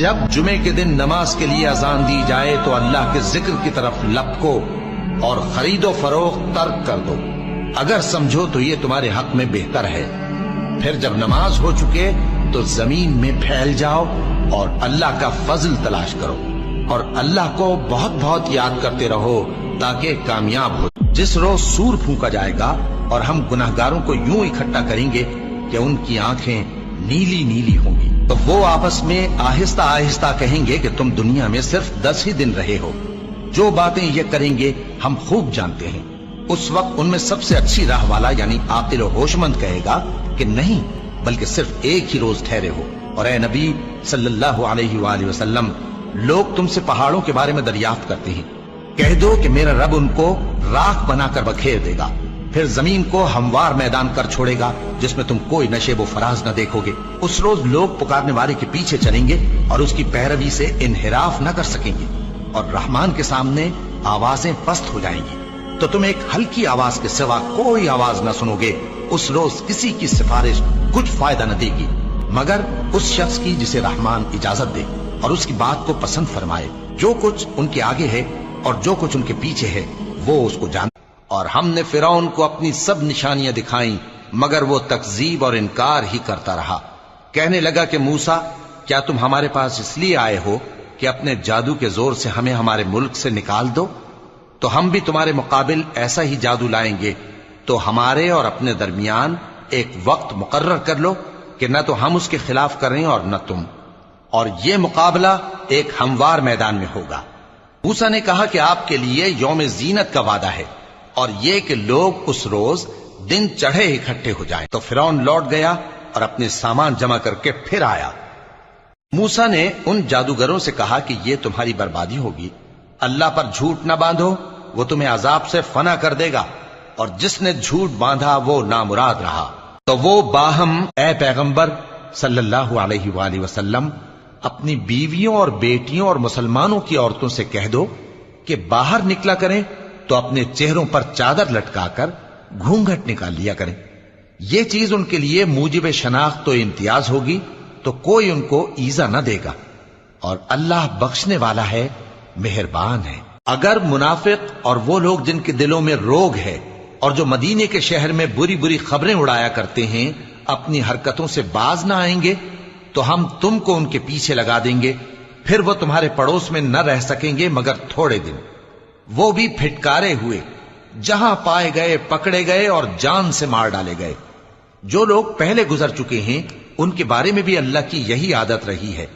جب جمعے کے دن نماز کے لیے اذان دی جائے تو اللہ کے ذکر کی طرف لپکو اور خرید و فروخت ترک کر دو، اگر سمجھو تو یہ تمہارے حق میں بہتر ہے۔ پھر جب نماز ہو چکے تو زمین میں پھیل جاؤ اور اللہ کا فضل تلاش کرو، اور اللہ کو بہت بہت یاد کرتے رہو تاکہ کامیاب ہو۔ جس روز سور پھونکا جائے گا اور ہم گناہگاروں کو یوں اکٹھا کریں گے کہ ان کی آنکھیں نیلی نیلی ہوں گی، تو وہ آپس میں آہستہ آہستہ کہیں گے کہ تم دنیا میں صرف 10 ہی دن رہے ہو، جو باتیں یہ کریں گے ہم خوب جانتے ہیں۔ اس وقت ان میں سب سے اچھی راہ والا یعنی عاقل و ہوش مند کہے گا کہ نہیں، بلکہ صرف ایک ہی روز ٹھہرے ہو۔ اور اے نبی صلی اللہ علیہ وآلہ وسلم، لوگ تم سے پہاڑوں کے بارے میں دریافت کرتے ہیں، کہہ دو کہ میرا رب ان کو راکھ بنا کر بکھیر دے گا، پھر زمین کو ہموار میدان کر چھوڑے گا جس میں تم کوئی نشیب و فراز نہ دیکھو گے۔ اس روز لوگ پکارنے والے کے پیچھے چلیں گے اور اس کی پیروی سے انحراف نہ کر سکیں گے، اور رحمان کے سامنے آوازیں پست ہو جائیں گی، تو تم ایک ہلکی آواز کے سوا کوئی آواز نہ سنو گے۔ اس روز کسی کی سفارش کچھ فائدہ نہ دے گی مگر اس شخص کی جسے رحمان اجازت دے اور اس کی بات کو پسند فرمائے۔ جو کچھ ان کے آگے ہے اور جو کچھ ان کے پیچھے ہے وہ اس کو جانتا۔ اور ہم نے فرعون کو اپنی سب نشانیاں دکھائیں مگر وہ تکذیب اور انکار ہی کرتا رہا۔ کہنے لگا کہ موسیٰ، کیا تم ہمارے پاس اس لیے آئے ہو کہ اپنے جادو کے زور سے ہمیں ہمارے ملک سے نکال دو؟ تو ہم بھی تمہارے مقابل ایسا ہی جادو لائیں گے، تو ہمارے اور اپنے درمیان ایک وقت مقرر کر لو کہ نہ تو ہم اس کے خلاف کریں اور نہ تم، اور یہ مقابلہ ایک ہموار میدان میں ہوگا۔ موسیٰ نے کہا کہ آپ کے لیے یوم زینت کا وعدہ ہے، اور یہ کہ لوگ اس روز دن چڑھے اکٹھے ہو جائیں۔ تو فرعون لوٹ گیا اور اپنے سامان جمع کر کے پھر آیا۔ موسیٰ نے ان جادوگروں سے کہا کہ یہ تمہاری بربادی ہوگی، اللہ پر جھوٹ نہ باندھو، وہ تمہیں عذاب سے فنا کر دے گا، اور جس نے جھوٹ باندھا وہ نامراد رہا۔ تو وہ باہم اے پیغمبر صلی اللہ علیہ وآلہ وسلم اپنی بیویوں اور بیٹیوں اور مسلمانوں کی عورتوں سے کہہ دو کہ باہر نکلا کریں تو اپنے چہروں پر چادر لٹکا کر گھونگھٹ نکال لیا کریں۔ یہ چیز ان کے لیے موجب شناخت و امتیاز ہوگی تو کوئی ان کو ایذا نہ دے گا، اور اللہ بخشنے والا ہے، مہربان ہے۔ اگر منافق اور وہ لوگ جن کے دلوں میں روگ ہے اور جو مدینے کے شہر میں بری بری خبریں اڑایا کرتے ہیں اپنی حرکتوں سے باز نہ آئیں گے تو ہم تم کو ان کے پیچھے لگا دیں گے، پھر وہ تمہارے پڑوس میں نہ رہ سکیں گے مگر تھوڑے دن، وہ بھی پھٹکارے ہوئے، جہاں پائے گئے پکڑے گئے اور جان سے مار ڈالے گئے۔ جو لوگ پہلے گزر چکے ہیں ان کے بارے میں بھی اللہ کی یہی عادت رہی ہے،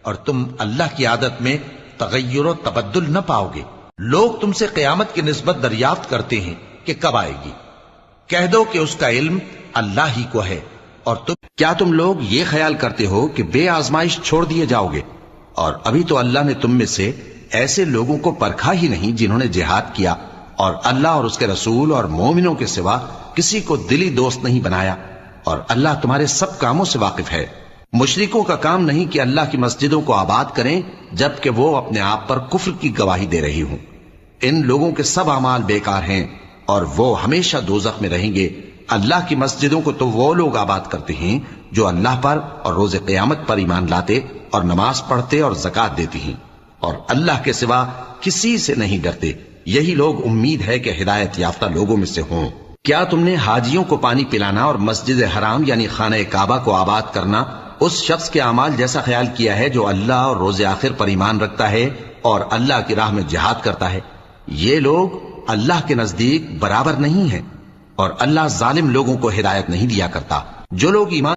اور تم اللہ کی عادت میں تغیر و تبدل نہ پاؤ گے۔ لوگ تم سے قیامت کی نسبت دریافت کرتے ہیں کہ کب آئے گی، کہہ دو کہ اس کا علم اللہ ہی کو ہے، اور کیا تم لوگ یہ خیال کرتے ہو کہ بے آزمائش چھوڑ دیے جاؤ گے؟ اور ابھی تو اللہ نے تم میں سے ایسے لوگوں کو پرکھا ہی نہیں جنہوں نے جہاد کیا اور اللہ اور اس کے رسول اور مومنوں کے سوا کسی کو دلی دوست نہیں بنایا، اور اللہ تمہارے سب کاموں سے واقف ہے۔ مشرکوں کا کام نہیں کہ اللہ کی مسجدوں کو آباد کریں جبکہ وہ اپنے آپ پر کفر کی گواہی دے رہی ہوں۔ ان لوگوں کے سب اعمال بیکار ہیں اور وہ ہمیشہ دوزخ میں رہیں گے۔ اللہ کی مسجدوں کو تو وہ لوگ آباد کرتے ہیں جو اللہ پر اور روز قیامت پر ایمان لاتے اور نماز پڑھتے اور زکوٰۃ دیتے ہیں، اور اللہ کے سوا کسی سے نہیں ڈرتے۔ یہی لوگ امید ہے کہ ہدایت یافتہ لوگوں میں سے ہوں۔ کیا تم نے حاجیوں کو پانی پلانا اور مسجد حرام یعنی خانہ کعبہ کو آباد کرنا اس شخص کے اعمال جیسا خیال کیا ہے جو اللہ اور روز آخر پر ایمان رکھتا ہے اور اللہ کی راہ میں جہاد کرتا ہے؟ یہ لوگ اللہ کے نزدیک برابر نہیں ہیں، اور اللہ ظالم لوگوں کو ہدایت نہیں دیا کرتا۔ جو لوگ ایمان